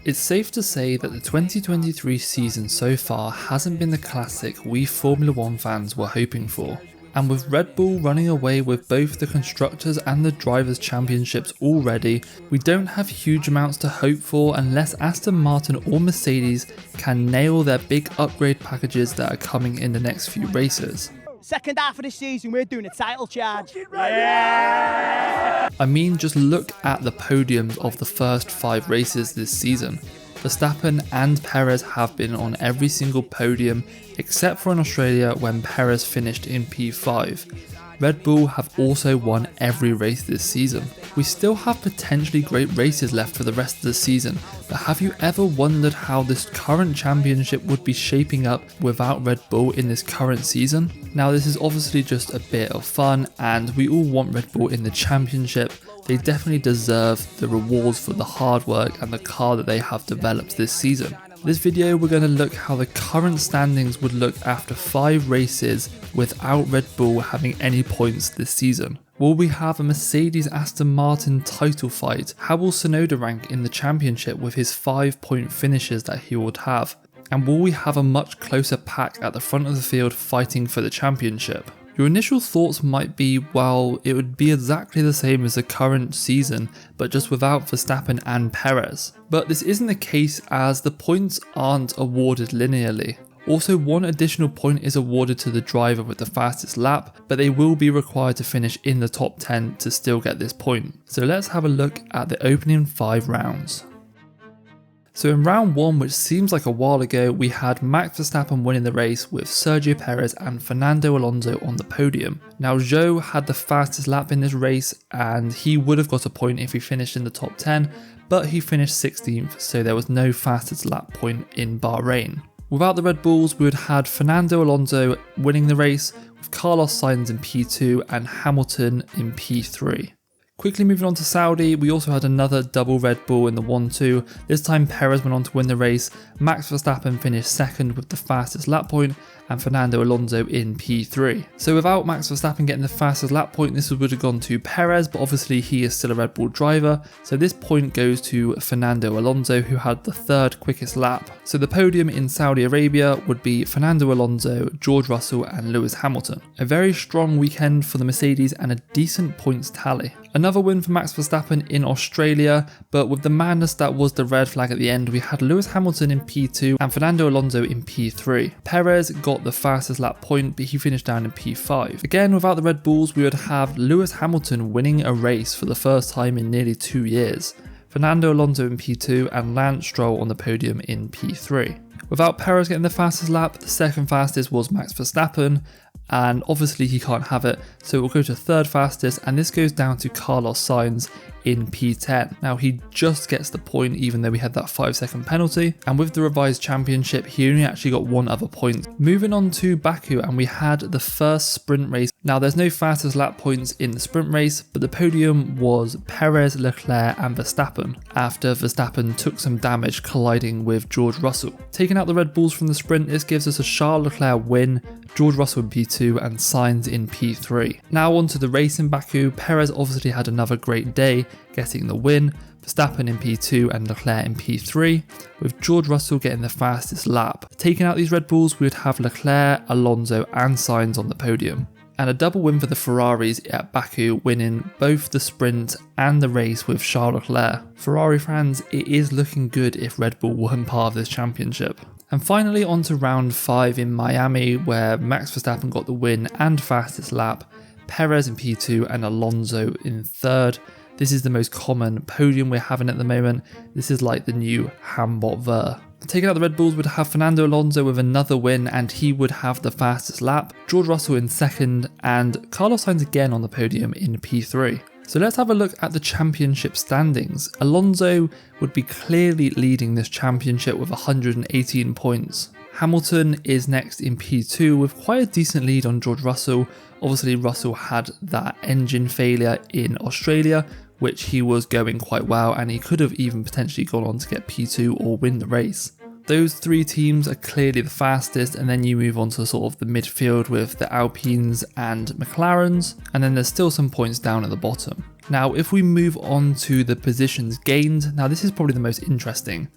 It's safe to say that the 2023 season so far hasn't been the classic we Formula 1 fans were hoping for. And with Red Bull running away with both the Constructors and the Drivers' Championships already, we don't have huge amounts to hope for unless Aston Martin or Mercedes can nail their big upgrade packages that are coming in the next few races. Second half of the season, we're doing a title charge. Yeah! I mean, just look at the podiums of the first 5 races this season. Verstappen and Perez have been on every single podium except for in Australia when Perez finished in P5. Red Bull have also won every race this season. We still have potentially great races left for the rest of the season, but have you ever wondered how this current championship would be shaping up without Red Bull in this current season? Now this is obviously just a bit of fun and we all want Red Bull in the championship. They definitely deserve the rewards for the hard work and the car that they have developed this season. This video we're going to look how the current standings would look after 5 races without Red Bull having any points this season. Will we have a Mercedes Aston Martin title fight? How will Tsunoda rank in the championship with his 5-point finishes that he would have? And will we have a much closer pack at the front of the field fighting for the championship? Your initial thoughts might be, well, it would be exactly the same as the current season, but just without Verstappen and Perez. But this isn't the case as the points aren't awarded linearly. Also, one additional point is awarded to the driver with the fastest lap, but they will be required to finish in the top 10 to still get this point. So let's have a look at the opening 5 rounds. So in round 1, which seems like a while ago, we had Max Verstappen winning the race with Sergio Perez and Fernando Alonso on the podium. Now Zhou had the fastest lap in this race and he would have got a point if he finished in the top 10, but he finished 16th, so there was no fastest lap point in Bahrain. Without the Red Bulls, we would have had Fernando Alonso winning the race with Carlos Sainz in P2 and Hamilton in P3. Quickly moving on to Saudi, we also had another double Red Bull in the 1-2. This time Perez went on to win the race, Max Verstappen finished second with the fastest lap point and Fernando Alonso in P3. So without Max Verstappen getting the fastest lap point, this would have gone to Perez, but obviously he is still a Red Bull driver, so this point goes to Fernando Alonso, who had the 3rd quickest lap. So the podium in Saudi Arabia would be Fernando Alonso, George Russell and Lewis Hamilton. A very strong weekend for the Mercedes and a decent points tally. Another win for Max Verstappen in Australia, but with the madness that was the red flag at the end, we had Lewis Hamilton in P2 and Fernando Alonso in P3. Perez got the fastest lap point, but he finished down in P5. Again, without the Red Bulls, we would have Lewis Hamilton winning a race for the first time in nearly 2 years. Fernando Alonso in P2 and Lance Stroll on the podium in P3. Without Perez getting the fastest lap, the second fastest was Max Verstappen, and obviously he can't have it, so we'll go to 3rd fastest, and this goes down to Carlos Sainz in P10. Now he just gets the point even though we had that 5-second penalty, and with the revised championship he only actually got 1 other point. Moving on to Baku, and we had the first sprint race. Now there's no fastest lap points in the sprint race, but the podium was Perez, Leclerc and Verstappen after Verstappen took some damage colliding with George Russell. Taking out the Red Bulls from the sprint, this gives us a Charles Leclerc win, George Russell in P2 and Sainz in P3. Now on to the race in Baku. Perez obviously had another great day, getting the win, Verstappen in P2 and Leclerc in P3, with George Russell getting the fastest lap. Taking out these Red Bulls, we would have Leclerc, Alonso and Sainz on the podium. And a double win for the Ferraris at Baku, winning both the sprint and the race with Charles Leclerc. Ferrari fans, it is looking good if Red Bull weren't part of this championship. And finally on to round 5 in Miami, where Max Verstappen got the win and fastest lap, Perez in P2 and Alonso in 3rd. This is the most common podium we're having at the moment. This is like the new Hambot Ver. Taking out the Red Bulls would have Fernando Alonso with another win and he would have the fastest lap, George Russell in 2nd and Carlos Sainz again on the podium in P3. So let's have a look at the championship standings. Alonso would be clearly leading this championship with 118 points. Hamilton is next in P2 with quite a decent lead on George Russell. Obviously Russell had that engine failure in Australia, which he was going quite well and he could have even potentially gone on to get P2 or win the race. Those 3 teams are clearly the fastest, and then you move on to sort of the midfield with the Alpines and McLarens, and then there's still some points down at the bottom. Now, if we move on to the positions gained, now this is probably the most interesting.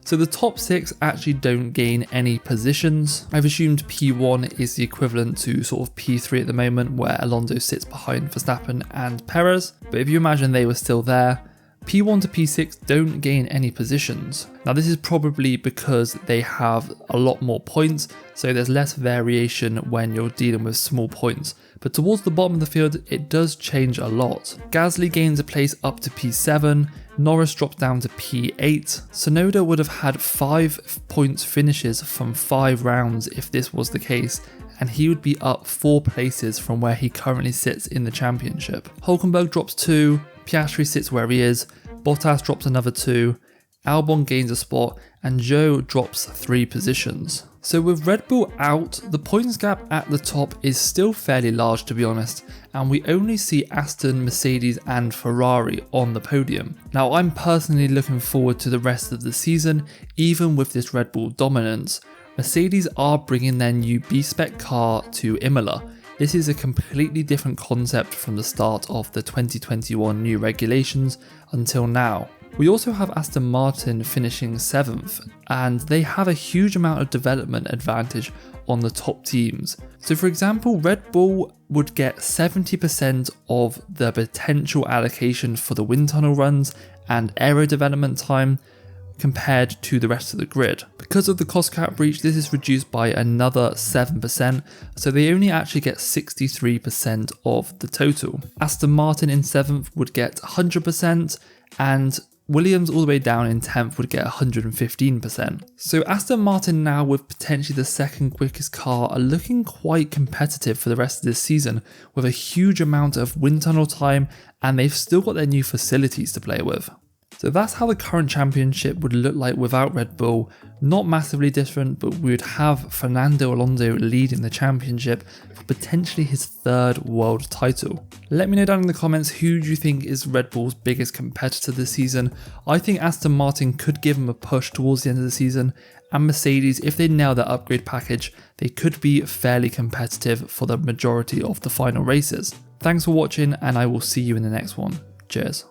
So the top 6 actually don't gain any positions. I've assumed P1 is the equivalent to sort of P3 at the moment, where Alonso sits behind Verstappen and Perez. But if you imagine they were still there, P1 to P6 don't gain any positions. Now this is probably because they have a lot more points, so there's less variation when you're dealing with small points. But towards the bottom of the field, it does change a lot. Gasly gains a place up to P7, Norris drops down to P8. Tsunoda would have had 5 points finishes from 5 rounds if this was the case, and he would be up 4 places from where he currently sits in the championship. Hülkenberg drops 2, Piastri sits where he is, Bottas drops another 2, Albon gains a spot, and Zhou drops 3 positions. So with Red Bull out, the points gap at the top is still fairly large, to be honest, and we only see Aston, Mercedes and Ferrari on the podium. Now I'm personally looking forward to the rest of the season, even with this Red Bull dominance. Mercedes are bringing their new B-Spec car to Imola. This is a completely different concept from the start of the 2021 new regulations until now. We also have Aston Martin finishing 7th, and they have a huge amount of development advantage on the top teams. So for example, Red Bull would get 70% of the potential allocation for the wind tunnel runs and aero development time, compared to the rest of the grid. Because of the cost cap breach, this is reduced by another 7%, so they only actually get 63% of the total. Aston Martin in 7th would get 100%, and Williams all the way down in 10th would get 115%. So Aston Martin now, with potentially the second quickest car, are looking quite competitive for the rest of this season, with a huge amount of wind tunnel time, and they've still got their new facilities to play with. So that's how the current championship would look like without Red Bull. Not massively different, but we would have Fernando Alonso leading the championship for potentially his 3rd world title. Let me know down in the comments who do you think is Red Bull's biggest competitor this season. I think Aston Martin could give him a push towards the end of the season, and Mercedes, if they nail their upgrade package, they could be fairly competitive for the majority of the final races. Thanks for watching, and I will see you in the next one. Cheers.